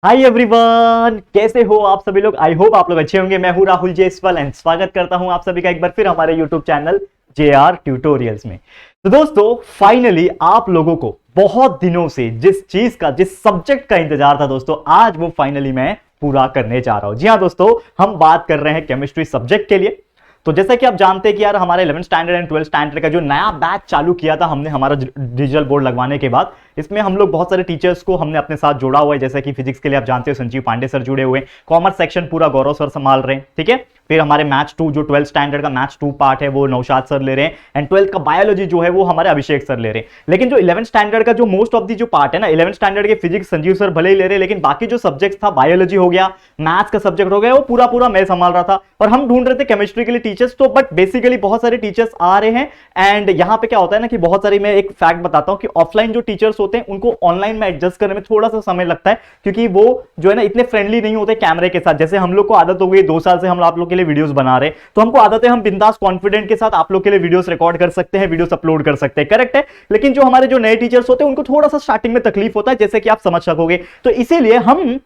Hi everyone, कैसे हो आप सभी लोग। आई होप आप लोग अच्छे होंगे। मैं हूं राहुल जयसवाल एंड स्वागत करता हूं आप सभी का एक बार फिर हमारे यूट्यूब चैनल JR ट्यूटोरियल्स में। तो दोस्तों फाइनली आप लोगों को बहुत दिनों से जिस सब्जेक्ट का इंतजार था दोस्तों, आज वो फाइनली मैं पूरा करने जा रहा हूं। जी हाँ दोस्तों, हम बात कर रहे हैं केमिस्ट्री सब्जेक्ट के लिए। तो जैसा कि आप जानते हैं कि यार हमारे 11th standard and 12th standard का जो नया बैच चालू किया था हमने हमारा डिजिटल बोर्ड लगवाने के बाद, इसमें हम लोग बहुत सारे टीचर्स को हमने अपने साथ जोड़ा हुआ है। जैसे कि फिजिक्स के लिए आप जानते हो संजीव पांडे सर जुड़े हुए हैं, कॉमर्स सेक्शन पूरा गौरव सर संभाल रहे हैं, ठीक है। फिर हमारे मैथ्स 2 जो 12th स्टैंडर्ड का मैथ्स 2 पार्ट है वो नौशाद सर ले रहे हैं, एंड 12th का बायोलॉजी जो है वो हमारे अभिषेक सर ले रहे हैं। लेकिन जो 11th स्टैंडर्ड का जो मोस्ट ऑफ दी जो पार्ट है ना, 11th स्टैंडर्ड के फिजिक्स संजीव सर भले ही ले रहे हैं, लेकिन बाकी जो सब्जेक्ट था बायोलॉजी हो गया, मैथ्स का सब्जेक्ट हो गया, वो पूरा पूरा मैं संभाल रहा था। और हम ढूंढ रहे थे केमिस्ट्री के लिए टीचर्स, तो बट बेसिकली बहुत सारे टीचर्स आ रहे हैं। एंड यहां पे क्या होता है ना कि बहुत सारी, मैं एक फैक्ट बताता हूं कि ऑफलाइन जो टीचर्स होते हैं उनको ऑनलाइन में एडजस्ट करने में थोड़ा सा समय लगता है, क्योंकि वो जो है ना इतने फ्रेंडली नहीं होते कैमरे के साथ। जैसे हम लोग को आदत हो गई 2 साल से हम आप लोग के लिए वीडियोस बना रहे हैं, तो हमको आदत है हम बिंदास कॉन्फिडेंट के साथ आप लोग के लिए वीडियोस रिकॉर्ड कर सकते हैं, वीडियोस अपलोड कर सकते हैं, करेक्ट है। लेकिन जो हमारे जो नए टीचर्स होते हैं उनको थोड़ा सा स्टार्टिंग में तकलीफ होता है, जैसे कि आप समझ सकोगे। तो इसीलिए हम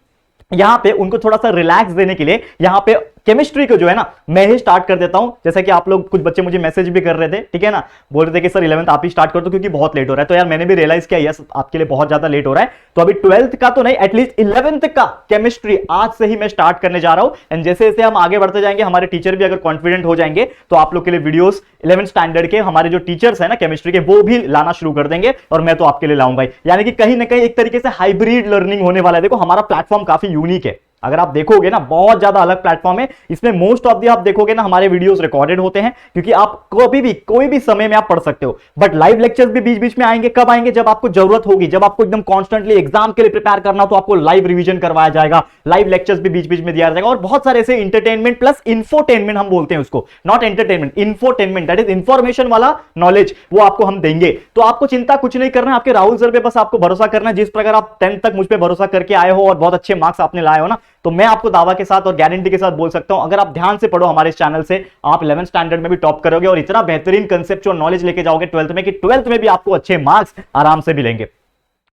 यहां पे उनको थोड़ा सा रिलैक्स देने के लिए यहां पे केमिस्ट्री को जो है ना मैं ही स्टार्ट कर देता हूं। जैसा कि आप लोग, कुछ बच्चे मुझे मैसेज भी कर रहे थे, ठीक है ना, बोल रहे थे कि सर 11th आप ही स्टार्ट कर दो क्योंकि बहुत लेट हो रहा है। तो यार मैंने भी रियलाइज किया यस आपके लिए बहुत ज्यादा लेट हो रहा है, तो अभी 12th का तो नहीं, एटलीस्ट 11th का केमिस्ट्री आज से ही मैं स्टार्ट करने जा रहा हूं। एंड जैसे जैसे हम आगे बढ़ते जाएंगे, हमारे टीचर भी अगर कॉन्फिडेंट हो जाएंगे तो आप लोग के लिए वीडियोस 11th स्टैंडर्ड के हमारे जो टीचर्स है ना केमिस्ट्री के, वो भी लाना शुरू कर देंगे, और मैं तो आपके लिए लाऊंगा। यानी कि कहीं ना कहीं एक तरीके से हाइब्रिड लर्निंग होने वाला है। देखो हमारा प्लेटफॉर्म काफी यूनिक है, अगर आप देखोगे ना बहुत ज्यादा अलग प्लेटफॉर्म है। इसमें मोस्ट ऑफ दी आप देखोगे ना हमारे वीडियोस रिकॉर्डेड होते हैं, क्योंकि आप कभी भी कोई भी समय में आप पढ़ सकते हो। बट लाइव लेक्चर्स भी बीच बीच में आएंगे। कब आएंगे? जब आपको जरूरत होगी, जब आपको एकदम कॉन्स्टेंटली एग्जाम के लिए प्रिपेयर करना हो तो आपको लाइव रिवीजन करवाया जाएगा, लाइव लेक्चर्स भी बीच बीच में दिया जाएगा। और बहुत सारे ऐसे इंटरटेनमेंट प्लस इंफोटेनमेंट हम बोलते हैं उसको, not entertainment, infotainment, that is information वाला नॉलेज, वो आपको हम देंगे। तो आपको चिंता कुछ नहीं करना है, आपके राहुल सर पे बस आपको भरोसा करना है। जिस प्रकार आप 10th तक मुझ पे भरोसा करके आए हो और बहुत अच्छे मार्क्स आपने लाए हो ना, तो मैं आपको दावा के साथ और गारंटी के साथ बोल सकता हूं, अगर आप ध्यान से पढ़ो हमारे इस चैनल से, आप 11th स्टैंडर्ड में भी टॉप करोगे और इतना बेहतरीन कंसेप्चुअल नॉलेज लेके जाओगे 12th में कि 12th में भी आपको अच्छे मार्क्स आराम से मिलेंगे,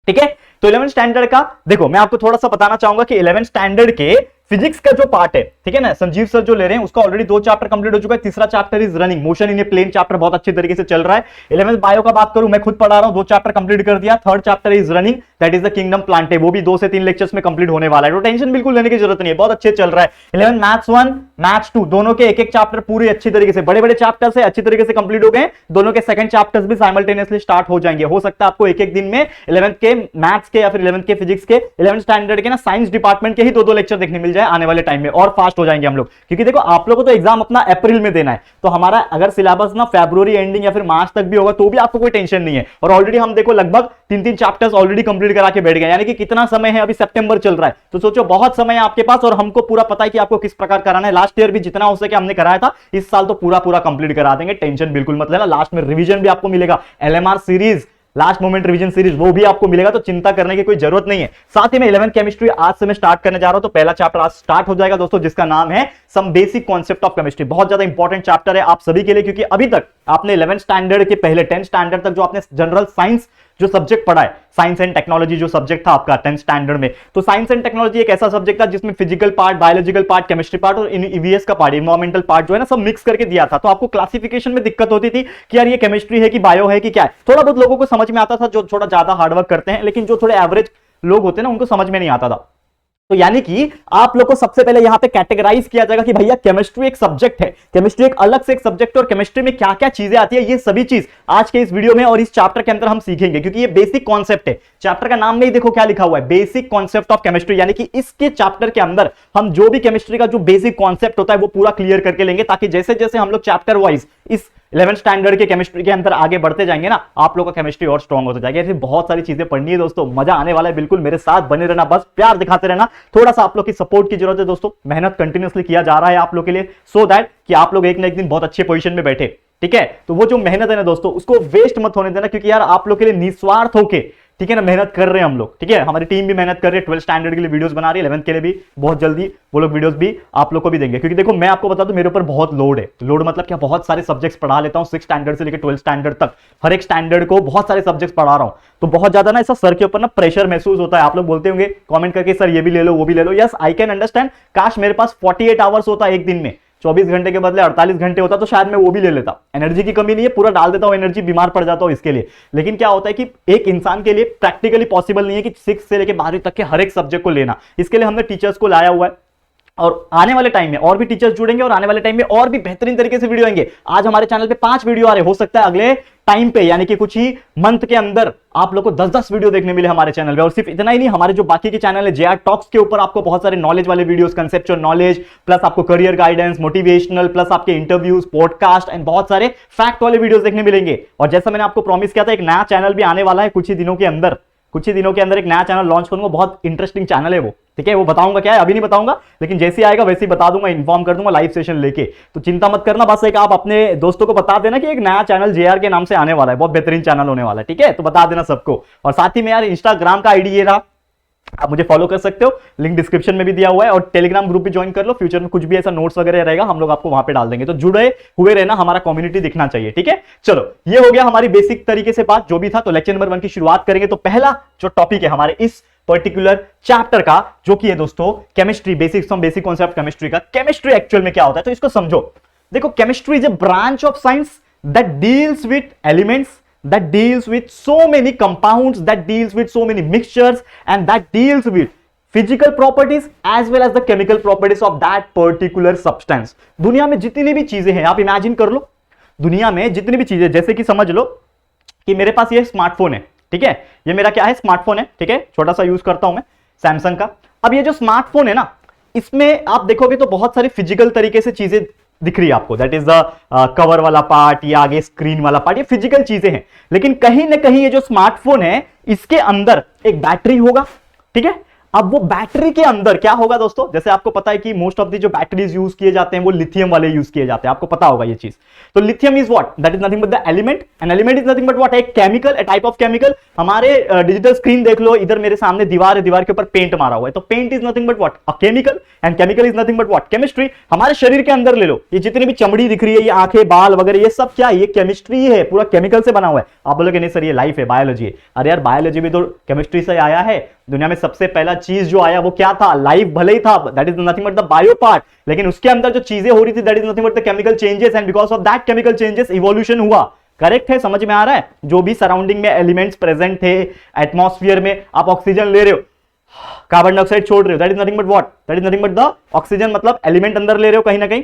ठीक है। तो 11th स्टैंडर्ड का देखो, मैं आपको थोड़ा सा बताना चाहूंगा कि 11th स्टैंडर्ड के फिजिक्स का जो पार्ट है, ठीक है ना, संजीव सर जो ले रहे हैं उसका ऑलरेडी 2 चैप्टर कंप्लीट हो चुका है। तीसरा chapter is running, motion in a plane chapter बहुत अच्छे तरीके से चल रहा है। 11th बायो का बात करूं, मैं खुद पढ़ा रहा हूं, 2 चैप्टर कंप्लीट कर दिया। 3rd chapter is running, that is the kingdom Plantae, वो भी 2 से 3 लेक्चर्स में कंप्लीट होने वाला है। तो टेंशन बिल्कुल लेने की जरूरत नहीं है, बहुत अच्छे चल रहा है। 11th मैथ्स 1 मैथ्स 2 दोनों के एक चैप्टर पूरे अच्छी तरीके से, बड़े बड़े चैप्टर्स है, अच्छी तरीके से कंप्लीट हो गए। दोनों के सेकंड चैप्टर्स भी साइमल्टेनियसली स्टार्ट हो जाएंगे। हो सकता है आपको एक दिन में 11th के मैथ्स के या फिर 11th के फिजिक्स के, 11th स्टैंडर्ड के ना साइंस डिपार्टमेंट के ही 2 लेक्चर देखने मिल जाए आने वाले टाइम में, और फास्ट हो जाएंगे हम लोग। क्योंकि देखो आप लोगों को तो एग्जाम अपना अप्रैल में देना है, तो हमारा अगर सिलेबस ना फरवरी एंडिंग या फिर मार्च तक भी होगा तो भी आपको कोई टेंशन नहीं है। और ऑलरेडी हम देखो लगभग 3 चैप्टर्स ऑलरेडी कंप्लीट करा के बैठ गए, यानी कि कितना समय है, अभी सितंबर चल रहा है, तो सोचो बहुत समय है आपके पास। और हमको पूरा पता है कि आपको किस प्रकार कराना है। लास्ट ईयर भी जितना हो सके हमने कराया था, इस साल तो पूरा पूरा कंप्लीट करा देंगे, टेंशन बिल्कुल मत लेना। लास्ट में रिवीजन भी आपको मिलेगा, LMR series, last moment revision series, वो भी आपको मिलेगा, तो चिंता करने की कोई जरूरत नहीं है। साथ ही में 11th केमिस्ट्री आज से मैं स्टार्ट करने जा रहा हूं, तो पहला चैप्टर आज स्टार्ट हो जाएगा दोस्तों, जिसका नाम है some basic concept of chemistry. बहुत ज्यादा इंपॉर्टेंट चैप्टर है आप सभी के लिए, क्योंकि अभी तक आपने 11th स्टैंडर्ड के पहले 10th स्टैंडर्ड तक जो आपने जनरल साइंस जो सब्जेक्ट पढ़ा है, साइंस एंड टेक्नोलॉजी जो सब्जेक्ट था आपका 10th स्टैंडर्ड में, तो साइंस एंड टेक्नोलॉजी एक ऐसा सब्जेक्ट था जिसमें physical part, biological part, chemistry part और ईवीएस का पार्ट, इन्वायरमेंटल पार्ट जो है ना, सब मिक्स करके दिया था। तो आपको क्लासिफिकेशन में दिक्कत होती थी कि यार ये केमिस्ट्री है कि बायो है कि क्या है। थोड़ा बहुत लोगों को समझ में आता था जो थोड़ा ज्यादा हार्डवर्क करते हैं, लेकिन जो थोड़े एवरेज लोग होते हैं ना उनको समझ में नहीं आता था। तो यानी कि आप लोग को सबसे पहले यहां पे कैटेगराइज किया जाएगा कि भैया केमिस्ट्री एक सब्जेक्ट है, केमिस्ट्री एक अलग से एक सब्जेक्ट है, और केमिस्ट्री में क्या क्या चीजें आती है, ये सभी चीज आज के इस वीडियो में और इस चैप्टर के अंदर हम सीखेंगे। क्योंकि ये बेसिक कॉन्सेप्ट है, चैप्टर का नाम में ही देखो क्या लिखा हुआ है, बेसिक कॉन्सेप्ट ऑफ केमिस्ट्री। यानी कि इसके चैप्टर के अंदर हम जो भी केमिस्ट्री का जो बेसिक कॉन्सेप्ट होता है वो पूरा क्लियर करके लेंगे, ताकि जैसे जैसे हम लोग चैप्टर वाइज इस 11th स्टैंडर्ड के केमिस्ट्री के अंदर आगे बढ़ते जाएंगे ना, आप लोगों का केमिस्ट्री और स्ट्रांग होता जाएगा। ऐसी बहुत सारी चीजें पढ़नी है दोस्तों, मजा आने वाला है, बिल्कुल मेरे साथ बने रहना, बस प्यार दिखाते रहना। थोड़ा सा आप लोग की सपोर्ट की जरूरत है दोस्तों, मेहनत कंटिन्यूअसली किया जा रहा है आप लोग के लिए, सो दैट कि आप लोग एक ना एक दिन बहुत अच्छे पोजीशन में बैठे, ठीक है। तो वो जो मेहनत है ना दोस्तों, उसको वेस्ट मत होने देना, क्योंकि यार आप लोग के लिए निस्वार्थ होके ठीक है ना, मेहनत कर रहे हैं हम लोग, ठीक है, हमारी टीम भी मेहनत कर रही है, 12 स्टैंडर्ड के लिए वीडियोस बना रही है, 11th के लिए भी बहुत जल्दी वो लोग वीडियोस भी आप लोग को भी देंगे। क्योंकि देखो मैं आपको बता दूं मेरे ऊपर बहुत लोड है, लोड मतलब क्या, बहुत सारे सब्जेक्ट्स पढ़ा लेता हूं, 6 स्टैंडर्ड से लेकर 12 स्टैंडर्ड तक, हर एक स्टैंडर्ड को बहुत सारे सब्जेक्ट्स पढ़ा रहा हूं, तो बहुत ज्यादा ना ऐसा सर के ऊपर ना प्रेशर महसूस होता है। आप लोग बोलते होंगे कमेंट करके सर ये भी ले लो वो भी ले लो, यस आई कैन अंडरस्टैंड, काश मेरे पास 48 आवर्स होता एक दिन में, 24 घंटे के बदले 48 घंटे होता तो शायद मैं वो भी ले लेता। एनर्जी की कमी नहीं है, पूरा डाल देता हूं एनर्जी, बीमार पड़ जाता हूं इसके लिए। लेकिन क्या होता है कि एक इंसान के लिए प्रैक्टिकली पॉसिबल नहीं है कि 6 से लेकर 12वीं तक के हर एक सब्जेक्ट को लेना। इसके लिए हमने टीचर्स को लाया हुआ है और आने वाले टाइम में और भी टीचर्स जुड़ेंगे और आने वाले टाइम में और भी बेहतरीन तरीके से वीडियो आएंगे। आज हमारे चैनल पे 5 वीडियो आ रहे, हो सकता है अगले टाइम पे यानी कि कुछ ही मंथ के अंदर आप लोग को 10-10 वीडियो देखने मिले हमारे चैनल पे। और सिर्फ इतना ही नहीं, हमारे जो बाकी के चैनल है जेआर टॉक्स के ऊपर आपको बहुत सारे नॉलेज वाले वीडियोस, कंसेप्चुअल नॉलेज प्लस आपको करियर गाइडेंस, मोटिवेशनल प्लस आपके इंटरव्यूज, पॉडकास्ट एंड बहुत सारे फैक्ट वाले वीडियोस देखने मिलेंगे। और जैसा मैंने आपको प्रॉमिस किया था, एक नया चैनल भी आने वाला है कुछ ही दिनों के अंदर, कुछ ही दिनों के अंदर एक नया चैनल लॉन्च करूंगा, बहुत इंटरेस्टिंग चैनल है वो, ठीक है, वो बताऊंगा क्या है अभी नहीं बताऊंगा, लेकिन जैसे आएगा वैसे ही बता दूंगा, इन्फॉर्म कर दूंगा लाइव सेशन लेके। तो चिंता मत करना, बस एक आप अपने दोस्तों को बता देना कि एक नया चैनल जेआर के नाम से आने वाला है, बहुत बेहतरीन चैनल होने वाला है, ठीक है, तो बता देना सबको। और साथ ही में यार इंस्टाग्राम का आईडी ये रहा, आप मुझे फॉलो कर सकते हो, लिंक डिस्क्रिप्शन में भी दिया हुआ है, और टेलीग्राम ग्रुप भी ज्वाइन कर लो, फ्यूचर में कुछ भी ऐसा नोट्स वगैरह रहेगा हम लोग आपको वहां पे डाल देंगे, तो जुड़े हुए रहना, हमारा कम्युनिटी दिखना चाहिए, ठीक है। चलो ये हो गया हमारी बेसिक तरीके से बात जो भी था। तो लेक्चर नंबर 1 की शुरुआत करेंगे। तो पहला जो टॉपिक है हमारे इस पर्टिकुलर चैप्टर का, जो कि है दोस्तों chemistry, basics of basic concept chemistry का। केमिस्ट्री एक्चुअल में क्या होता है तो इसको समझो। देखो chemistry is a branch of science that deals with elements, that deals with so many compounds, that deals with so many mixtures, and that deals with physical properties as well as the chemical properties of that particular substance। दुनिया में जितनी भी चीजें हैं, आप imagine कर लो, दुनिया में जितनी भी चीजें, जैसे कि समझ लो कि मेरे पास ये स्मार्टफोन है, ठीक है, ये मेरा क्या है, स्मार्टफोन है, ठीक है, छोटा सा यूज करता हूं मैं सैमसंग का। अब ये जो स्मार्टफोन है ना, इसमें आप देखोगे तो बहुत सारी फिजिकल तरीके से चीजें दिख रही है आपको, दैट इज द कवर वाला पार्ट या आगे स्क्रीन वाला पार्ट, ये फिजिकल चीजें हैं। लेकिन कहीं ना कहीं ये जो स्मार्टफोन है इसके अंदर एक बैटरी होगा, ठीक है। अब वो बैटरी के अंदर क्या होगा दोस्तों, जैसे आपको पता है कि मोस्ट ऑफ द जो बैटरीज यूज किए जाते हैं वो लिथियम वाले यूज किए जाते हैं, आपको पता होगा ये चीज। तो lithium is what, that is nothing but the element, and element is nothing but what, एक chemical, a type of chemical. हमारे डिजिटल स्क्रीन देख लो, इधर मेरे सामने दीवार है, दीवार के ऊपर पेंट मारा हुआ है, तो paint is nothing but what, a chemical, and chemical is nothing but what, chemistry. हमारे शरीर के अंदर ले लो, ये जितनी भी चमड़ी दिख रही है, ये आंखें, बाल वगैरह, ये सब क्या है, ये केमिस्ट्री है, पूरा केमिकल से बना हुआ है। आप बोलोगे नहीं सर ये लाइफ है, बायोलॉजी है। अरे यार बायोलॉजी भी तो केमिस्ट्री से आया है। दुनिया में सबसे पहला चीज जो आया वो क्या था, लाइफ भले ही था, that is nothing but the bio part, लेकिन उसके अंदर जो चीजें हो रही थी that is nothing but the chemical changes, and because of that chemical changes evolution हुआ। करेक्ट है, समझ में आ रहा है। जो भी सराउंडिंग में एलिमेंट्स प्रेजेंट थे एटमॉस्फेयर में, आप ऑक्सीजन ले रहे हो, कार्बन डाइऑक्साइड छोड़ रहे हो, that is nothing but what, that is nothing but the oxygen, मतलब एलिमेंट अंदर ले रहे हो, कहीं ना कहीं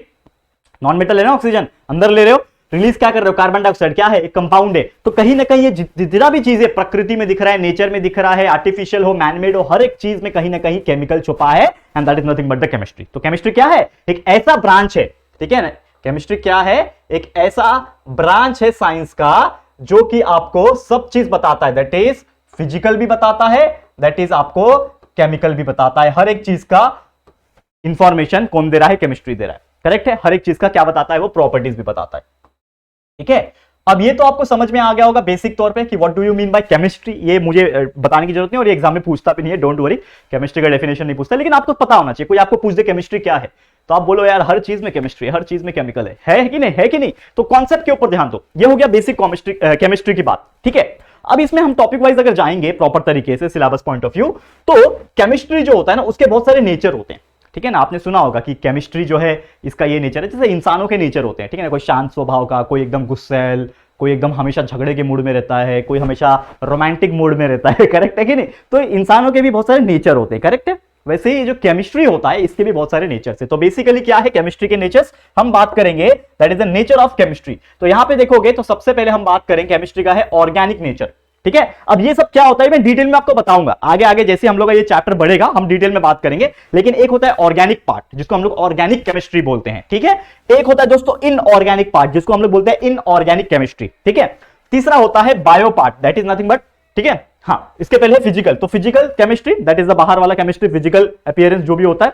नॉन मेटल है ना, ऑक्सीजन अंदर ले रहे हो, रिलीज क्या कर रहे हो, कार्बन डाइऑक्साइड, क्या है, एक कंपाउंड है। तो कहीं ना कहीं ये जितना भी चीजें प्रकृति में दिख रहा है, नेचर में दिख रहा है, आर्टिफिशियल हो, मैनमेड हो, हर एक चीज में कहीं ना कहीं केमिकल छुपा है, and that is nothing but the chemistry. तो केमिस्ट्री क्या है, एक ऐसा ब्रांच है, ठीक है ना, केमिस्ट्री क्या है, एक ऐसा ब्रांच है साइंस का जो कि आपको सब चीज बताता है, दैट इज फिजिकल भी बताता है, दैट इज आपको केमिकल भी बताता है। हर एक चीज का इंफॉर्मेशन कौन दे रहा है, केमिस्ट्री दे रहा है, करेक्ट है। हर एक चीज का क्या बताता है, वो प्रॉपर्टीज भी बताता है, ठीक है। अब ये तो आपको समझ में आ गया होगा बेसिक तौर पे कि what do you mean by chemistry. ये मुझे बताने की जरूरत नहीं, और ये एग्जाम में पूछता भी नहीं है, डोंट वरी, केमिस्ट्री का डेफिनेशन नहीं पूछता, लेकिन आपको पता होना चाहिए। कोई आपको पूछ दे केमिस्ट्री क्या है, तो आप बोलो यार हर चीज में केमिस्ट्री, हर चीज में केमिकल है कि नहीं, है कि नहीं। तो कॉन्सेप्ट के ऊपर ध्यान दो, ये हो गया बेसिक केमिस्ट्री की बात, ठीक है। अब इसमें हम टॉपिक वाइज अगर जाएंगे प्रॉपर तरीके से सिलेबस पॉइंट ऑफ व्यू, तो केमिस्ट्री जो होता है ना उसके बहुत सारे नेचर होते हैं, ठीक है ना। आपने सुना होगा कि केमिस्ट्री जो है इसका ये नेचर है, जैसे इंसानों के नेचर होते हैं, ठीक है ना, कोई शांत स्वभाव का, कोई एकदम गुस्सैल, कोई एकदम हमेशा झगड़े के मूड में रहता है, कोई हमेशा रोमांटिक मूड में रहता है, करेक्ट है कि नहीं। तो इंसानों के भी बहुत सारे नेचर होते हैं, करेक्ट है। वैसे ही जो केमिस्ट्री होता है इसके भी बहुत सारे नेचर्स है। तो बेसिकली क्या है केमिस्ट्री के नेचर्स, हम बात करेंगे, that is the nature of chemistry. तो यहां पे देखोगे तो सबसे पहले हम बात करेंगे केमिस्ट्री का है ऑर्गेनिक नेचर, ठीक है। अब ये सब क्या होता है मैं डिटेल में आपको बताऊंगा, आगे आगे जैसे हम लोग का ये चैप्टर बढ़ेगा हम डिटेल में बात करेंगे। लेकिन एक होता है ऑर्गेनिक पार्ट जिसको हम लोग ऑर्गेनिक केमिस्ट्री बोलते हैं, ठीक है। एक होता है दोस्तों इनऑर्गेनिक पार्ट जिसको हम लोग बोलते हैं इनऑर्गेनिक केमिस्ट्री, ठीक है। तीसरा होता है bio part, that is nothing but, ठीक है, हाँ इसके पहले है फिजिकल, तो physical chemistry that is the बाहर वाला केमिस्ट्री, फिजिकल अपीयरेंस जो भी होता है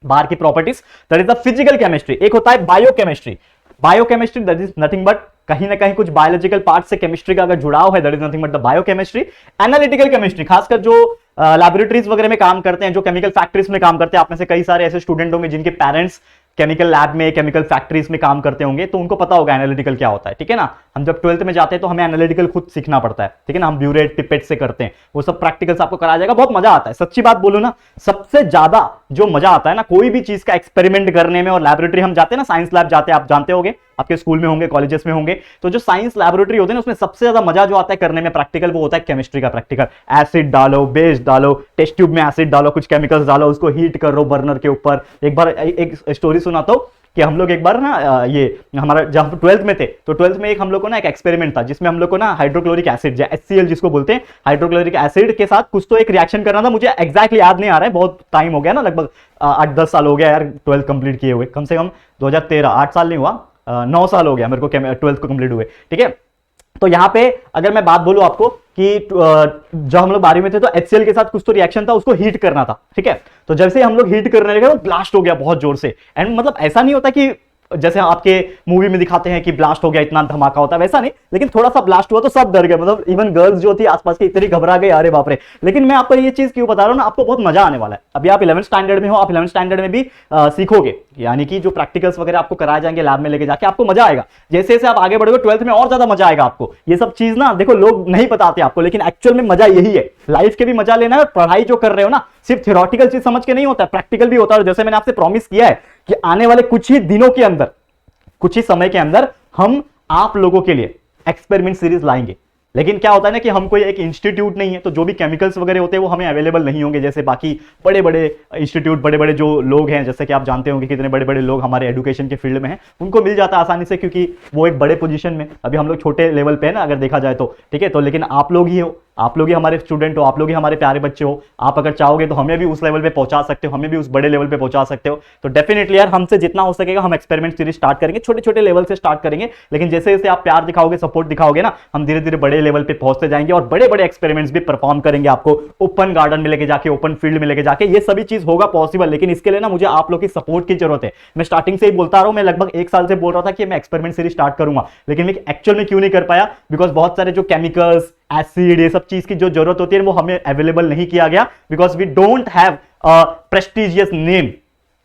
बाहर की properties, that is the physical chemistry. एक होता है bio chemistry, bio chemistry that is nothing but कहीं ना कहीं कुछ बायोलॉजिकल पार्ट से केमिस्ट्री का अगर जुड़ाव है, that is nothing but the biochemistry. Analytical chemistry, खासकर जो लैबोरेटरीज वगैरह में काम करते हैं, जो केमिकल फैक्ट्रीज में काम करते हैं, आप में से कई सारे ऐसे स्टूडेंट होंगे जिनके पेरेंट्स केमिकल लैब में, केमिकल फैक्ट्रीज में काम करते होंगे, तो उनको पता होगा एनालिटिकल क्या होता है, ठीक है ना। हम जब 12th में जाते हैं तो हमें एनालिटिकल खुद सीखना पड़ता है, ठीक है ना। हम ब्यूरेट पिपेट से करते हैं, वो सब प्रैक्टिकल्स आपको कराया जाएगा, बहुत मजा आता है। सच्ची बात बोलूं ना, सबसे ज्यादा जो मजा आता है ना कोई भी चीज का एक्सपेरिमेंट करने में, और लैबोरेटरी हम जाते हैं ना, साइंस लैब जाते हैं, आप जानते होंगे, आपके स्कूल में होंगे, कॉलेजेस में होंगे, तो जो साइंस लैबोरेटरी होते हैं ना उसमें सबसे ज्यादा मजा जो आता है करने में प्रैक्टिकल, वो होता है केमिस्ट्री का प्रैक्टिकल। एसिड डालो, बेस डालो, टेस्ट ट्यूब में एसिड डालो, कुछ केमिकल्स डालो, उसको हीट करो बर्नर के ऊपर। एक बार एक स्टोरी सुनाता हूं कि हम लोग एक बार ना ये हमारा जब हम 12th में थे, तो 12th में एक हम लोग को ना एक एक्सपेरिमेंट था जिसमें हम लोग को ना हाइड्रोक्लोरिक एसिड, HCl जिसको बोलते हैं, हाइड्रोक्लोरिक एसिड के साथ कुछ तो एक रिएक्शन करना था। मुझे एग्जैक्टली याद नहीं आ रहा है, बहुत टाइम हो गया ना, लगभग 8-10 साल हो गया यार 12th कंप्लीट किए हुए, कम से कम 2013, 8 साल नहीं हुआ, 9 साल हो गया मेरे को 12th को कंप्लीट हुए, ठीक है। तो यहां पे अगर मैं बात बोलूं आपको कि जब हम लोग 12वीं में थे तो HCl के साथ कुछ तो रिएक्शन था, उसको हीट करना था, ठीक है। तो जब से हम लोग हीट करने लगे वो ब्लास्ट हो गया बहुत जोर से। एंड मतलब ऐसा नहीं होता कि जैसे आपके मूवी में दिखाते हैं कि ब्लास्ट हो गया, इतना धमाका होता है, वैसा नहीं, लेकिन थोड़ा सा ब्लास्ट हुआ तो सब डर गए, मतलब इवन गर्ल्स जो थी आसपास की इतनी घबरा गई, अरे बाप रे। लेकिन मैं आपको ये चीज क्यों बता रहा हूं ना, आपको बहुत मजा आने वाला है। अभी आप 11th स्टैंडर्ड में हो, आप 11th स्टैंडर्ड में भी सीखोगे, यानी कि जो प्रैक्टिकल्स वगैरह आपको कराए जाएंगे लैब में लेके जाके, आपको मजा आएगा। जैसे जैसे आप आगे बढ़ोगे 12th में और ज्यादा मजा आएगा आपको। ये सब चीज ना देखो लोग नहीं बताते आपको, लेकिन एक्चुअल में मजा यही है। लाइफ के भी मजा लेना है, पढ़ाई जो कर रहे हो ना सिर्फ थ्योरेटिकल चीज समझ के नहीं होता, प्रैक्टिकल भी होता है। और जैसे मैंने आपसे प्रॉमिस किया है कि आने वाले कुछ ही दिनों के अंदर, कुछ ही समय के अंदर हम आप लोगों के लिए एक्सपेरिमेंट सीरीज लाएंगे। लेकिन क्या होता है ना कि हम कोई एक इंस्टीट्यूट नहीं है, तो जो भी केमिकल्स वगैरह होते हैं वो हमें अवेलेबल नहीं होंगे, जैसे बाकी बड़े बड़े इंस्टीट्यूट, बड़े बड़े जो लोग हैं, जैसे कि आप जानते होंगे कितने बड़े बड़े लोग हमारे एजुकेशन के फील्ड में हैं, उनको मिल जाता है आसानी से, क्योंकि वो एक बड़े पोजीशन में। अभी हम लोग छोटे लेवल पे है ना अगर देखा जाए तो, ठीक है। तो लेकिन आप लोग ही हो, आप लोग ही हमारे स्टूडेंट हो, आप लोग ही हमारे प्यारे बच्चे हो। आप अगर चाहोगे तो हमें भी उस लेवल पे पहुंचा सकते हो, हमें भी उस बड़े लेवल पे पहुंचा सकते हो। तो डेफिनेटली यार हमसे जितना हो सकेगा हम एक्सपेरिमेंट सीरीज स्टार्ट करेंगे, छोटे छोटे लेवल से स्टार्ट करेंगे, लेकिन जैसे जैसे आप प्यार दिखाओगे, सपोर्ट दिखाओगे ना, हम धीरे धीरे बड़े लेवल पे पहुंचते जाएंगे और बड़े बड़े एक्सपेरिमेंट्स भी परफॉर्म करेंगे, आपको ओपन गार्डन में लेके जाके, ओपन फील्ड में लेके जाके। ये सभी चीज होगा पॉसिबल, लेकिन इसके लिए ना मुझे आप लोग की सपोर्ट की जरूरत है। मैं स्टार्टिंग से ही बोलता रहा हूं, मैं लगभग 1 साल से बोल रहा था कि मैं एक्सपेरिमेंट सीरीज स्टार्ट करूंगा, लेकिन मैं एक्चुअल में क्यों नहीं कर पाया, बिकॉज बहुत सारे जो केमिकल्स, एसिड, ये सब चीज की जो जरूरत होती है वो हमें अवेलेबल नहीं किया गया, because we don't have prestigious name.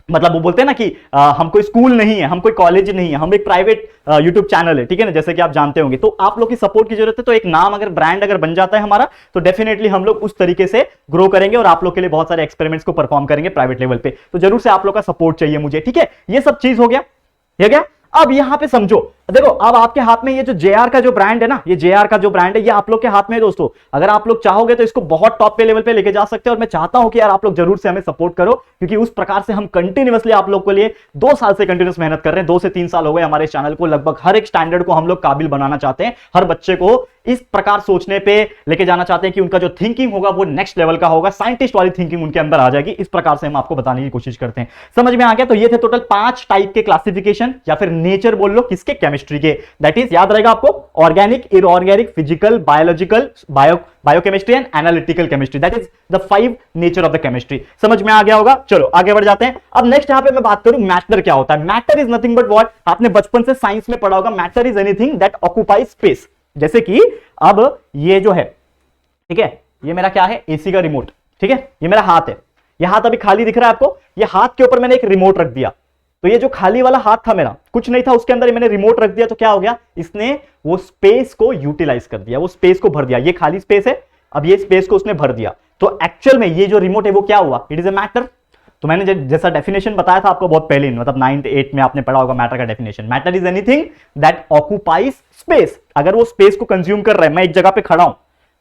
मतलब वो बोलते हैं ना कि हम कोई स्कूल नहीं है, हम कोई कॉलेज नहीं है, हम एक प्राइवेट यूट्यूब चैनल है, ठीक है ना, जैसे कि आप जानते होंगे। तो आप लोग की सपोर्ट की जरूरत है। तो एक नाम अगर, ब्रांड अगर बन जाता है हमारा, तो डेफिनेटली हम लोग उस तरीके से ग्रो करेंगे और आप लोग के लिए बहुत सारे एक्सपेरिमेंट्स को परफॉर्म करेंगे प्राइवेट लेवल पे। तो जरूर से आप लोग का सपोर्ट चाहिए मुझे, ठीक है। ये सब चीज हो गया, ये क्या। अब यहां पे समझो, देखो अब आपके हाथ में ये जो JR का जो ब्रांड है ना, ये JR का जो ब्रांड है, ये आप लोग के हाथ में है दोस्तों। अगर आप लोग चाहोगे तो इसको बहुत टॉप पे लेवल पे लेके जा सकते हैं, और मैं चाहता हूं कि यार आप लोग जरूर से हमें सपोर्ट करो, क्योंकि उस प्रकार से हम कंटिन्यूअसली आप लोग के लिए 2 साल से कंटिन्यूस मेहनत कर रहे हैं। 2 से 3 साल हो गए हमारे चैनल को, लगभग हर एक स्टैंडर्ड को हम लोग काबिल बनाना चाहते हैं, हर बच्चे को इस प्रकार सोचने पे लेके जाना चाहते हैं कि उनका जो थिंकिंग होगा वो नेक्स्ट लेवल का होगा, साइंटिस्ट वाली थिंकिंग उनके अंदर आ जाएगी। इस प्रकार से हम आपको बताने की कोशिश करते हैं। समझ में आ गया। तो ये थे टोटल 5 टाइप के क्लासिफिकेशन, या फिर नेचर बोल लो, किसके, केमिस्ट्री के। दैट इज, याद रहेगा आपको, organic, inorganic, physical, biological, biochemistry and analytical chemistry. That is the 5 nature of the chemistry. समझ में आ गया होगा। चलो आगे बढ़ जाते हैं। अब नेक्स्ट यहां पे मैं बात करूं मैटर क्या होता है। Matter is nothing but what, आपने बचपन से साइंस में पढ़ा होगा, matter is anything that occupies space. जैसे कि अब ये जो है, ठीक है, ये मेरा क्या है, एसी का रिमोट, ठीक है, ये मेरा हाथ है। ये हाथ अभी खाली दिख रहा है आपको, ये हाथ के ऊपर मैंने एक रिमोट रख दिया। तो ये जो खाली वाला हाथ था मेरा, कुछ नहीं था उसके अंदर, मैंने रिमोट रख दिया, तो क्या हो गया, इसने वो स्पेस को यूटिलाइज कर दिया, वो स्पेस को भर दिया। ये खाली स्पेस है, अब ये स्पेस को उसने भर दिया। तो एक्चुअल में ये जो रिमोट है वो क्या हुआ, इट इज ए मैटर। तो मैंने जैसा डेफिनेशन बताया था आपको बहुत पहले, मतलब 9th 8th में आपने पढ़ा होगा मैटर का definition. Matter is anything that occupies space. अगर वो स्पेस को कंज्यूम कर रहा है, मैं एक जगह पे खड़ा हूं,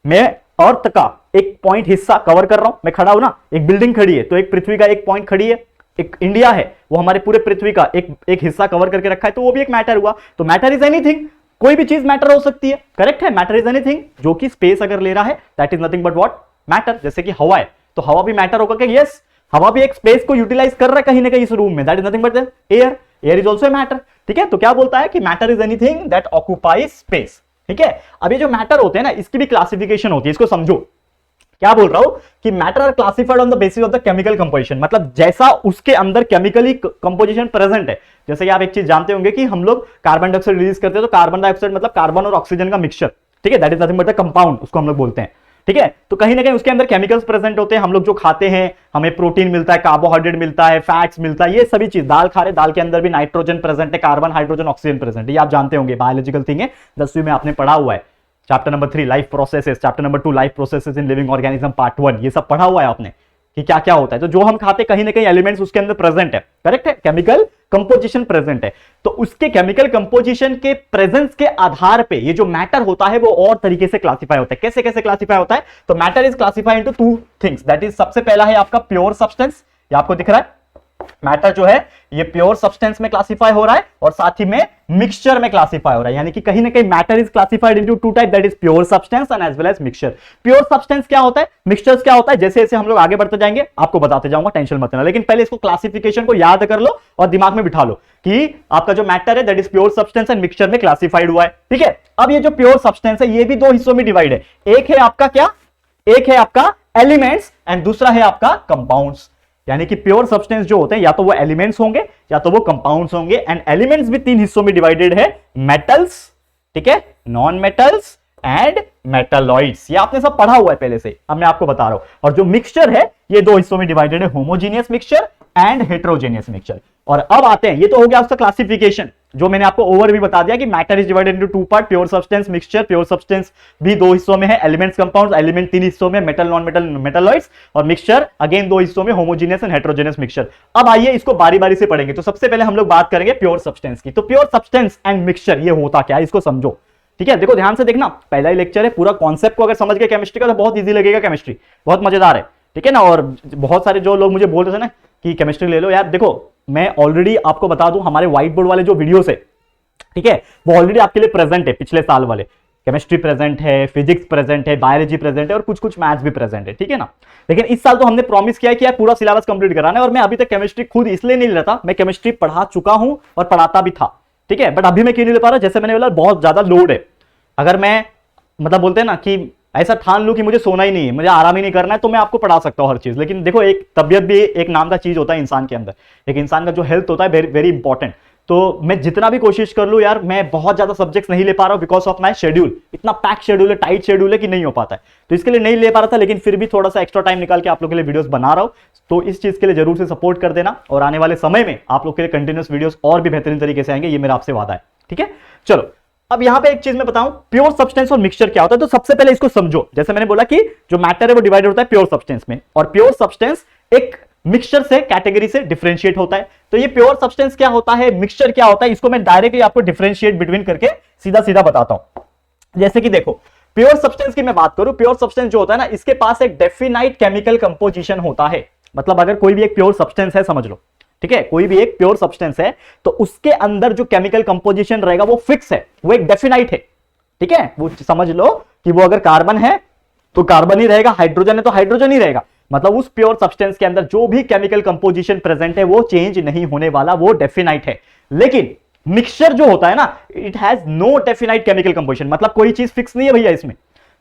मैं अर्थ का एक पॉइंट हिस्सा कवर कर रहा हूं, मैं खड़ा हूं ना, एक बिल्डिंग खड़ी है तो एक पृथ्वी का एक पॉइंट खड़ी है, एक इंडिया है वो हमारे पूरे पृथ्वी का एक हिस्सा कवर करके रखा है, तो वो भी एक मैटर हुआ। तो मैटर इज एनीथिंग, कोई भी चीज मैटर हो सकती है, करेक्ट है। मैटर इज एनीथिंग जो कि स्पेस अगर ले रहा है, that is nothing but what, matter. जैसे कि हवा है, तो हवा भी मैटर होगा क्या, यस, हवा भी एक स्पेस को यूटिलाइज कर रहा है कहीं ना कहीं इस रूम में, that is nothing but air. Air is also a matter, ठीक है। तो क्या बोलता है कि matter is anything that occupies space, ठीक है। अब ये जो मैटर होते हैं ना, इसकी भी क्लासिफिकेशन होती है, इसको समझो। क्या बोल रहा हूं कि matter are classified on the basis of the chemical composition, मतलब जैसा उसके अंदर केमिकली कंपोजिशन प्रेजेंट है, जैसे कि आप एक चीज जानते होंगे कि हम लोग कार्बन डाइऑक्साइड रिलीज करते हैं, तो कार्बन डाइऑक्साइड मतलब कार्बन और ऑक्सीजन का मिक्सचर, ठीक है, that is nothing but a compound, उसको हम लोग बोलते हैं, ठीक है। तो कहीं ना कहीं उसके अंदर केमिकल्स प्रेजेंट होते हैं, हम लोग जो खाते हैं हमें प्रोटीन मिलता है, कार्बोहाइड्रेट मिलता है, फैट्स मिलता है, ये सभी चीज, दाल खा रहे, दाल के अंदर भी नाइट्रोजन प्रेजेंट है, कार्बन, हाइड्रोजन, ऑक्सीजन प्रेजेंट है, ये आप जानते होंगे, बायोलॉजिकल थिंग है, 10वीं में आपने पढ़ा हुआ है, chapter number 3 life processes, chapter number 2 life processes in living organism part 1, ये सब पढ़ा हुआ है आपने कि क्या क्या होता है। तो जो हम खाते कहीं ना कहीं एलिमेंट्स उसके अंदर प्रेजेंट है, करेक्ट है, केमिकल कंपोजिशन प्रेजेंट है। तो उसके केमिकल कंपोजिशन के प्रेजेंस के आधार पे ये जो मैटर होता है वो और तरीके से क्लासिफाई होता है। कैसे कैसे क्लासिफाई होता है? तो matter is classified into two things, that is सबसे पहला है आपका प्योर सब्सटेंस, ये आपको दिख रहा है, मैटर जो है ये प्योर सब्सटेंस में क्लासिफाई हो रहा है और साथ ही में मिक्सचर में क्लासिफाई हो रहा है, यानी कि कहीं ना कहीं matter is classified into two type, that is pure substance and as well as mixture. Pure substance क्या होता है, मिक्सचर्स क्या होता है, जैसे जैसे हम लोग आगे बढ़ते जाएंगे आपको बताते जाऊंगा, टेंशन मत लेना, लेकिन पहले इसको क्लासिफिकेशन को याद कर लो और दिमाग में बिठा लो कि आपका जो मैटर है that is pure substance and mixture में क्लासिफाइड हुआ है, ठीक है। अब ये जो प्योर सब्सटेंस है ये भी दो हिस्सों में डिवाइड है, एक है आपका क्या, एक है आपका एलिमेंट्स एंड दूसरा है आपका कंपाउंड्स। यानी कि प्योर सब्सटेंस जो होते हैं या तो वो एलिमेंट्स होंगे या तो वो कंपाउंड्स होंगे, एंड एलिमेंट्स भी तीन हिस्सों में डिवाइडेड है, मेटल्स, ठीक है, नॉन मेटल्स एंड मेटालॉइड्स, ये आपने सब पढ़ा हुआ है पहले से, अब मैं आपको बता रहा हूं। और जो मिक्सचर है ये दो हिस्सों में डिवाइडेड है, homogeneous mixture and heterogeneous mixture. और अब आते हैं, ये तो हो गया उसका क्लासिफिकेशन, जो मैंने आपको ओवर भी बता दिया कि matter is divided into two part, pure substance, mixture. Pure substance भी दो हिस्सों में है, एलिमेंट्स, कंपाउंड्स, एलिमेंट तीन हिस्सों में, मेटल, नॉन मेटल, मेटालॉइड्स, और मिक्सचर अगेन दो हिस्सों में, होमोजेनियस एंड हेट्रोजेनियस मिक्सचर। अब आइए इसको बारी बारी से पढ़ेंगे। तो सबसे पहले हम लोग बात करेंगे प्योर सब्सटेंस की। तो प्योर सब्सटेंस एंड मिक्सचर ये होता क्या है, इसको समझो, ठीक है। देखो ध्यान से देखना, पहला ही लेक्चर है, पूरा कॉन्सेप्ट को अगर समझ गए केमिस्ट्री का तो बहुत इजी लगेगा, केमिस्ट्री बहुत मजेदार है, ठीक है ना। और बहुत सारे जो लोग मुझे बोल रहे थे ना कि केमिस्ट्री ले लो, यार देखो मैं ऑलरेडी आपको बता दूं, हमारे व्हाइट बोर्ड वाले जो वीडियोस है, ठीक है, वो ऑलरेडी आपके लिए प्रेजेंट है, पिछले साल वाले केमिस्ट्री प्रेजेंट है, फिजिक्स प्रेजेंट है, बायोलॉजी प्रेजेंट है और कुछ कुछ मैथ्स भी प्रेजेंट है, ठीक है ना। लेकिन इस साल तो हमने प्रॉमिस किया है कि यार पूरा सिलेबस कंप्लीट कराना है, और मैं अभी तक केमिस्ट्री खुद इसलिए नहीं ले रहा था, मैं केमिस्ट्री पढ़ा चुका हूं और पढ़ाता भी था, ठीक है, बट अभी मैं क्यों नहीं ले पा रहा, जैसे मैंने बोला बहुत ज्यादा लोड है। अगर मैं मतलब बोलते हैं ना कि ऐसा ठान लूं कि मुझे सोना ही नहीं है, मुझे आराम ही नहीं करना है, तो मैं आपको पढ़ा सकता हूं हर चीज। लेकिन देखो एक तबियत भी एक नाम का चीज होता है इंसान के अंदर, एक इंसान का जो हेल्थ होता है वेरी वेरी इंपॉर्टेंट। तो मैं जितना भी कोशिश कर लूं यार, मैं बहुत ज्यादा सब्जेक्ट्स नहीं ले पा रहा हूं बिकॉज ऑफ माय शेड्यूल, इतना पैक शेड्यूल है, टाइट शेड्यूल है कि नहीं हो पाता है, तो इसके लिए नहीं ले पा रहा था। लेकिन फिर भी थोड़ा सा एक्स्ट्रा टाइम निकाल के आप लोग के लिए वीडियोस बना रहा हूं, तो इस चीज के लिए जरूर से सपोर्ट कर देना, और आने वाले समय में आप लोग के लिए कंटिन्यूस वीडियोस और भी बेहतरीन तरीके से आएंगे, ये मेरा आपसे वादा है, ठीक है। चलो अब यहां पे एक चीज मैं बताऊं, प्योर सब्सटेंस और मिक्सचर क्या होता है। तो सबसे पहले इसको समझो, जैसे मैंने बोला कि जो मैटर है वो डिवाइडेड होता है प्योर सब्सटेंस में, और प्योर सब्सटेंस एक मिक्सचर से कैटेगरी से डिफरेंशिएट होता है। तो ये प्योर सब्सटेंस क्या होता है, मिक्सचर क्या होता है, इसको मैं डायरेक्टली आपको डिफरेंशिएट बिटवीन करके सीधा सीधा बताता हूं। जैसे कि देखो प्योर सब्सटेंस की मैं बात करूं, प्योर सब्सटेंस जो होता है ना, इसके पास एक डेफिनाइट केमिकल कंपोजिशन होता है। मतलब अगर कोई भी एक प्योर सब्सटेंस है, समझ लो, ठीक है, कोई भी एक प्योर सब्सटेंस है तो उसके अंदर जो केमिकल कंपोजिशन रहेगा वो फिक्स है, वो एक डेफिनाइट है, ठीक है। वो समझ लो कि वो अगर कार्बन है तो कार्बन ही रहेगा, हाइड्रोजन है तो हाइड्रोजन ही रहेगा। मतलब उस प्योर सब्सटेंस के अंदर जो भी केमिकल कंपोजिशन प्रेजेंट है वो चेंज नहीं होने वाला, वो डेफिनाइट है। लेकिन मिक्सचर जो होता है ना, it has no definite chemical composition, मतलब कोई चीज फिक्स नहीं है भैया इसमें।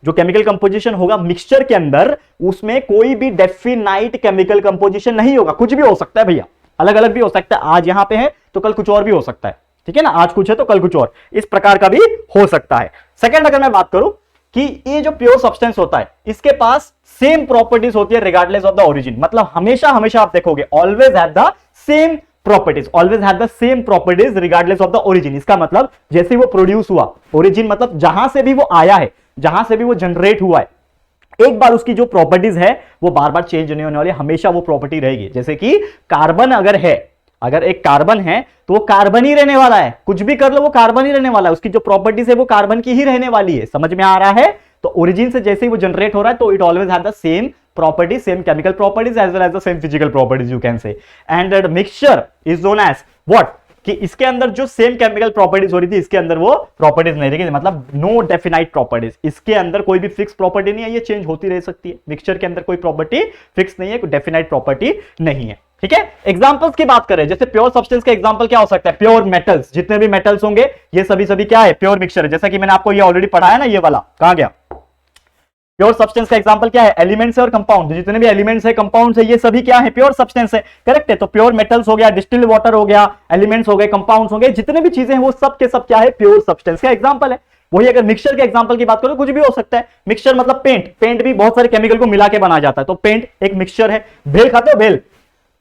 जो केमिकल कंपोजिशन होगा मिक्सचर के अंदर, उसमें कोई भी डेफिनाइट केमिकल कंपोजिशन नहीं होगा, कुछ भी हो सकता है भैया, अलग अलग भी हो सकता है, आज यहां पे है तो कल कुछ और भी हो सकता है, ठीक है ना, आज कुछ है तो कल कुछ और, इस प्रकार का भी हो सकता है। सेकंड अगर मैं बात करूं कि ये जो प्योर सब्सटेंस होता है इसके पास सेम प्रॉपर्टीज होती है रिगार्डलेस ऑफ द ओरिजिन, मतलब हमेशा हमेशा आप देखोगे always have the same properties, always have the same properties regardless of the origin. इसका मतलब जैसे ही वो प्रोड्यूस हुआ, ओरिजिन मतलब जहां से भी वो आया है, जहां से भी वो जनरेट हुआ है, एक बार उसकी जो प्रॉपर्टीज है वो बार बार चेंज नहीं होने वाली, हमेशा वो प्रॉपर्टी रहेगी। जैसे कि कार्बन अगर है, अगर एक कार्बन है तो वो कार्बन ही रहने वाला है, कुछ भी कर लो वो कार्बन ही रहने वाला है, उसकी जो प्रॉपर्टीज है वो कार्बन की ही रहने वाली है। समझ में आ रहा है? तो ओरिजिन से जैसे ही वो जनरेट हो रहा है तो it always have the same properties, same chemical properties as well as the same physical properties you can say. And that mixture is known as what, कि इसके अंदर जो सेम केमिकल प्रॉपर्टीज हो रही थी इसके अंदर वो प्रॉपर्टीज नहीं रहेगी, मतलब नो डेफिनाइट प्रॉपर्टीज, इसके अंदर कोई भी फिक्स प्रॉपर्टी नहीं है, ये चेंज होती रह सकती है। मिक्सचर के अंदर कोई प्रॉपर्टी फिक्स नहीं है, कोई डेफिनाइट प्रॉपर्टी नहीं है, ठीक है। एग्जांपल्स की बात करें, जैसे प्योर सब्सटेंस का एग्जांपल क्या हो सकता है, प्योर मेटल्स, जितने भी मेटल्स होंगे ये सभी सभी क्या है, प्योर मिक्सचर है। जैसा कि मैंने आपको ये ऑलरेडी पढ़ाया ना, ये वाला कहां गया, प्योर सब्सटेंस का एग्जांपल क्या है? एलिमेंट्स है और कंपाउंड। जितने भी एलिमेंट्स है, कंपाउंड्स है, ये सभी क्या है? प्योर सब्सटेंस है। करेक्ट है। तो प्योर मेटल्स हो गया, डिस्टिल्ड वाटर हो गया, एलिमेंट्स हो गए, कंपाउंड्स हो गए, जितने भी चीजें हैं वो सब के सब क्या है? प्योर सब्सटेंस का एग्जांपल है। वही अगर मिक्सचर के एग्जांपल की बात करो, कुछ भी हो सकता है। मिक्सचर मतलब पेंट, पेंट भी बहुत सारे केमिकल को मिला के बनाया जाता है, तो पेंट एक मिक्सचर है। भेल खाते हो? भेल,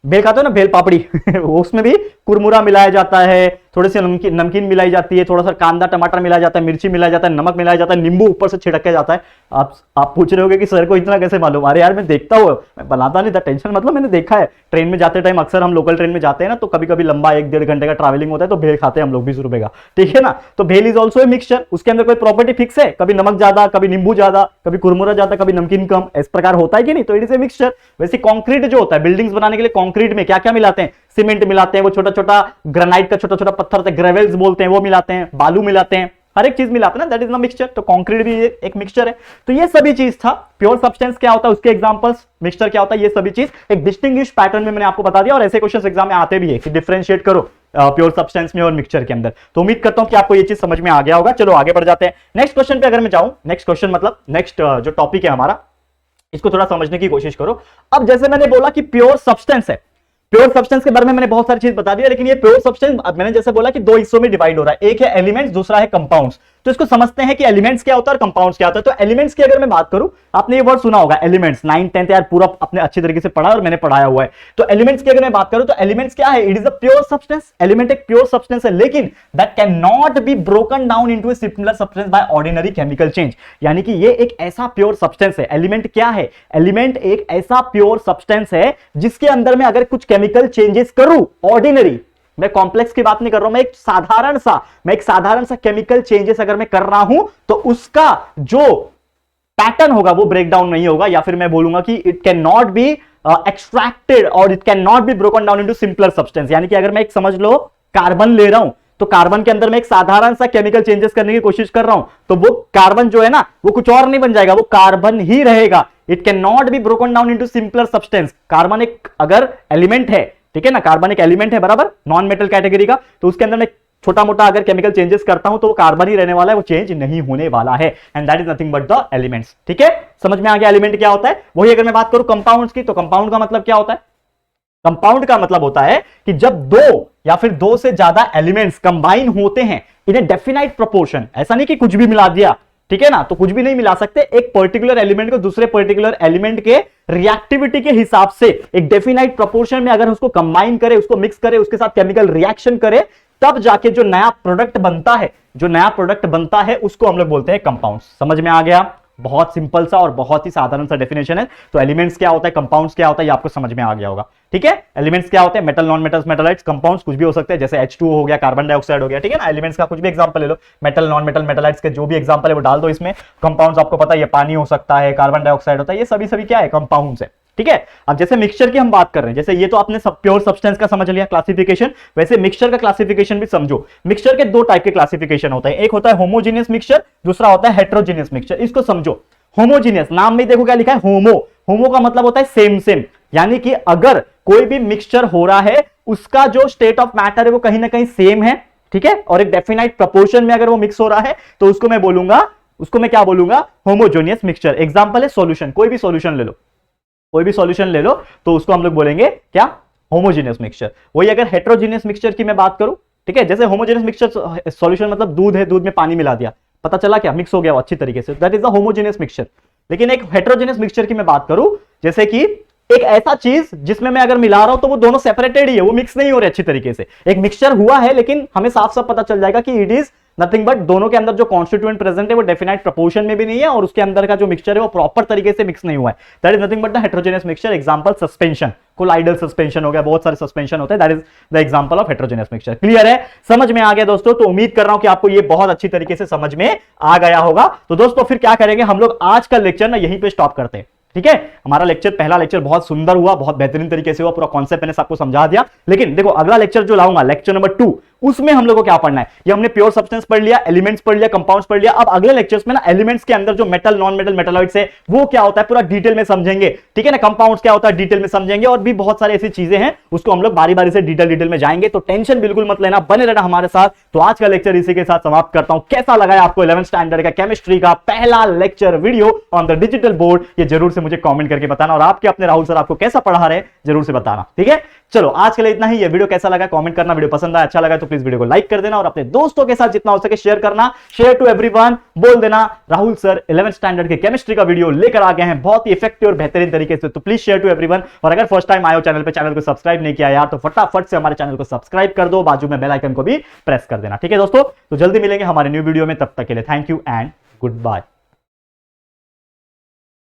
भेल खाते हो ना, भेल पापड़ी उसमें भी कुरमुरा मिलाया जाता है, थोड़ी सी नमकीन मिलाई जाती है, थोड़ा सा कांदा टमाटर मिलाया जाता है, मिर्ची मिलाया जाता है, नमक मिलाया जाता है, नींबू ऊपर से छिड़का जाता है। आप पूछ रहे होगे कि सर को इतना कैसे मालूम? अरे यार मैं देखता हूँ, मैं बनाता नहीं था, टेंशन मतलब मैंने देखा है। ट्रेन में जाते टाइम अक्सर हम लोकल ट्रेन में जाते हैं ना, तो कभी कभी लंबा 1-1.5 घंटे का ट्रैवलिंग होता है, तो भेल खाते हैं हम लोग 20 रुपए का, ठीक है ना। तो भेल इज ऑल्सो ए मिक्सचर। उसके अंदर कोई प्रॉपर्टी फिक्स है? कभी नमक ज्यादा, कभी नींबू ज्यादा, कभी कुरमुरा ज्यादा, कभी नमकीन कम, इस प्रकार होता है कि नहीं? तो इट इज ए मिक्सचर। वैसे कॉन्क्रीट जो होता है, बिल्डिंग्स बनाने के लिए कॉन्क्रीट में क्या क्या मिलाते हैं? सीमेंट मिलाते हैं, वो छोटा छोटा ग्रेनाइट का छोटा छोटा पत्थर होता है, ग्रेवल्स बोलते हैं, वो मिलाते हैं, बालू मिलाते हैं, हर एक चीज मिलाते हैं ना, दैट इज द मिक्सचर। तो कंक्रीट भी एक मिक्सचर है। तो ये सभी चीज था। प्योर सब्सटेंस क्या होता है, उसके एग्जांपल्स, मिक्सचर क्या होता है, ये सभी चीज एक डिस्टिंग्विश पैटर्न में मैंने आपको बता दिया। और ऐसे क्वेश्चंस एग्जाम में आते भी है कि डिफरेंशिएट करो प्योर सब्सटेंस में और मिक्सचर के अंदर। तो उम्मीद करता हूं कि आपको ये चीज समझ में आ गया होगा। चलो आगे बढ़ जाते हैं नेक्स्ट क्वेश्चन पे। अगर मैं जाऊं, नेक्स्ट क्वेश्चन मतलब नेक्स्ट जो टॉपिक है हमारा, इसको थोड़ा समझने की कोशिश करो। अब जैसे मैंने बोला कि प्योर सब्सटेंस है, प्योर सब्सटेंस के बारे में मैंने बहुत सारी चीज बता दी है, लेकिन ये प्योर सब्सटेंस मैंने जैसे बोला कि दो हिस्सों में डिवाइड हो रहा है, एक है एलिमेंट्स, दूसरा है कंपाउंड्स। तो इसको समझते हैं कि एलिमेंट्स क्या होता है और कंपाउंड्स क्या होता है। तो एलिमेंट्स की अगर मैं बात करूं, आपने ये वर्ड सुना होगा एलिमेंट्स, 9th 10th यार पूरा अपने अच्छी तरीके से पढ़ा और मैंने पढ़ाया हुआ है। तो एलिमेंट्स की अगर मैं बात करूं, तो एलिमेंट्स क्या है? It is a pure substance. Element एक प्योर सब्सटेंस है, लेकिन that can not be broken down into a similar substance by ordinary chemical change. यानी कि ये एक ऐसा प्योर सब्सटेंस है। एलिमेंट क्या है? एलिमेंट एक ऐसा प्योर सब्सटेंस है जिसके अंदर में अगर कुछ केमिकल चेंजेस करूं, ऑर्डिनरी, मैं कॉम्प्लेक्स की बात नहीं कर रहा हूं, मैं एक साधारण सा केमिकल चेंजेस अगर मैं कर रहा हूं, तो उसका जो पैटर्न होगा वो ब्रेक डाउन नहीं होगा, या फिर मैं बोलूंगा कि it can not be extracted और it can not be broken down into simpler substance. यानी कि अगर मैं एक समझ लो कार्बन ले रहा हूं, तो कार्बन के अंदर मैं एक साधारण सा केमिकल चेंजेस करने की कोशिश कर रहा हूं, तो वो कार्बन जो है ना, वो कुछ और नहीं बन जाएगा, वो कार्बन ही रहेगा। It can not be broken down into simpler substance. Carbon एक अगर एलिमेंट है, ठीक है ना, कार्बन एक एलिमेंट है बराबर, नॉन मेटल कैटेगरी का, तो उसके अंदर मैं छोटा मोटा अगर केमिकल चेंजेस करता हूं तो वो कार्बन ही रहने वाला है, वो चेंज नहीं होने वाला है। And that is nothing but the elements. ठीक है, समझ में आ गया एलिमेंट क्या होता है। वही अगर मैं बात करूं कंपाउंड्स की, तो कंपाउंड का मतलब क्या होता है? कंपाउंड का मतलब होता है कि जब दो या फिर दो से ज्यादा एलिमेंट्स कंबाइन होते हैं इन ए डेफिनाइट प्रोपोर्शन। ऐसा नहीं कि कुछ भी मिला दिया, ठीक है ना, तो कुछ भी नहीं मिला सकते। एक पर्टिकुलर एलिमेंट को दूसरे पर्टिकुलर एलिमेंट के रिएक्टिविटी के हिसाब से एक डेफिनाइट प्रोपोर्शन में अगर उसको कंबाइन करे, उसको मिक्स करे, उसके साथ केमिकल रिएक्शन करे, तब जाके जो नया प्रोडक्ट बनता है उसको हम लोग बोलते हैं कंपाउंड्स। समझ में आ गया? बहुत सिंपल सा और बहुत ही साधारण सा डेफिनेशन है। तो एलिमेंट्स क्या होता है, कंपाउंड्स क्या होता है, ये आपको समझ में आ गया होगा। ठीक है, एलिमेंट्स क्या होते हैं? Metal, non metals, metalloids. Compounds कुछ भी हो सकते हैं, जैसे H2O हो गया, कार्बन डाइऑक्साइड हो गया, ठीक है ना। एलिमेंट्स का कुछ भी एग्जांपल ले लो, मेटल, नॉन मेटल, मेटालाइट्स के जो भी एग्जांपल है वो डाल दो इसमें। कंपाउंड्स आपको पता है, ये पानी हो सकता है, कार्बन डाइऑक्साइड होता है, ये सभी क्या है? कंपाउंड्स है। ठीक है, अब जैसे मिक्सचर की हम बात कर रहे हैं, जैसे ये तो आपने सब प्योर सब्सटेंस का समझ लिया क्लासिफिकेशन, वैसे मिक्सचर का क्लासिफिकेशन भी समझो। मिक्सचर के दो टाइप के क्लासिफिकेशन होते हैं, एक होता है होमोजेनियस मिक्सचर, दूसरा होता है हेटेरोजेनियस मिक्सचर। इसको समझो। होमोजेनियस, नाम में देखो क्या लिखा है, होमो का मतलब होता है सेम, यानी कि अगर कोई भी मिक्सचर हो रहा है, उसका जो स्टेट ऑफ मैटर है वो कहीं ना कहीं सेम है, ठीक है, और एक डेफिनाइट प्रोपोर्शन में अगर वो मिक्स हो रहा है, तो उसको मैं क्या बोलूंगा? Homogeneous mixture. एग्जांपल है सॉल्यूशन, कोई भी सॉल्यूशन ले लो, तो उसको हम लोग बोलेंगे क्या? Homogeneous mixture. वही अगर हेटेरोजेनियस मिक्सचर की मैं बात करूं, ठीक है, जैसे होमोजेनियस मिक्सचर सॉल्यूशन मतलब दूध है, दूध में पानी मिला दिया, पता चला क्या? मिक्स हो गया वो अच्छी तरीके से, that is the homogeneous mixture. लेकिन एक हेटेरोजेनियस मिक्सचर की मैं बात करूं, जैसे कि एक ऐसा चीज जिसमें मैं अगर मिला रहा हूं तो वो दोनों सेपरेटेड ही है, वो मिक्स नहीं हो रहे अच्छी तरीके से। एक मिक्सचर हुआ है, लेकिन हमें साफ साफ पता चल जाएगा कि इट इज नथिंग बट दोनों के अंदर जो कॉन्स्टिट्यूएंट प्रेजेंट है वो डेफिनाइट प्रोपोर्शन में भी नहीं है, और उसके अंदर का जो मिक्सचर है वो प्रॉपर तरीके से मिक्स नहीं हुआ है। That is nothing but the heterogeneous mixture. Example suspension, colloidal suspension हो गया, बहुत सारे सस्पेंशन होते हैं, that is the example of heterogeneous mixture. Clear है? समझ में आ गया दोस्तों? तो उम्मीद कर रहा हूं कि आपको ये बहुत अच्छी तरीके से समझ में आ गया होगा। तो दोस्तों फिर क्या करेंगे हम लोग, आज का लेक्चर ना यहीं पे स्टॉप करते हैं। ठीक है, हमारा लेक्चर, पहला लेक्चर बहुत सुंदर हुआ, बहुत बेहतरीन तरीके से हुआ, पूरा कॉन्सेप्ट मैंने सबको समझा दिया। लेकिन देखो अगला लेक्चर जो लाऊंगा, लेक्चर नंबर 2, उसमें हम लोग को क्या पढ़ना है। ये हमने प्योर सब्सटेंस पढ़ लिया, एलिमेंट्स पढ़ लिया, कंपाउंड्स पढ़ लिया। अब अगले लेक्चर्स में ना एलिमेंट्स के अंदर जो मेटल, नॉन मेटल, मेटालॉइड्स है वो क्या होता है पूरा डिटेल में समझेंगे, ठीक है ना। कंपाउंड्स क्या होता है डिटेल में समझेंगे, और भी बहुत सारी ऐसी चीजें हैं उसको हम लोग बारी बारी से डिटेल में जाएंगे। तो टेंशन बिल्कुल मत लेना, बने रहना हमारे साथ। तो आज का लेक्चर इसी के साथ समाप्त करता हूं। कैसा लगा आपको 11th स्टैंडर्ड का केमिस्ट्री का पहला lecture video on the digital board, ये जरूर से मुझे कमेंट करके बताना, और आपके अपने राहुल सर आपको कैसा पढ़ा रहे जरूर से बताना, ठीक है। चलो आज के लिए इतना ही। ये वीडियो कैसा लगा कमेंट करना, वीडियो पसंद आया अच्छा लगा तो प्लीज वीडियो को लाइक कर देना, और अपने दोस्तों के साथ जितना हो सके शेयर करना, शेयर टू एवरीवन, बोल देना राहुल सर 11th स्टैंडर्ड के केमिस्ट्री का वीडियो लेकर आ गए हैं बहुत ही इफेक्टिव और बेहतरीन तरीके से। तो प्लीज शेयर टू एवरीवन, और अगर फर्स्ट टाइम आए हो चैनल पे, चैनल को सब्सक्राइब नहीं किया यार तो फटाफट से हमारे चैनल को सब्सक्राइब कर दो, बाजू में बेल आइकन को भी प्रेस कर देना, ठीक है दोस्तों। तो जल्दी मिलेंगे हमारे न्यू वीडियो में, तब तक के लिए thank you and good bye.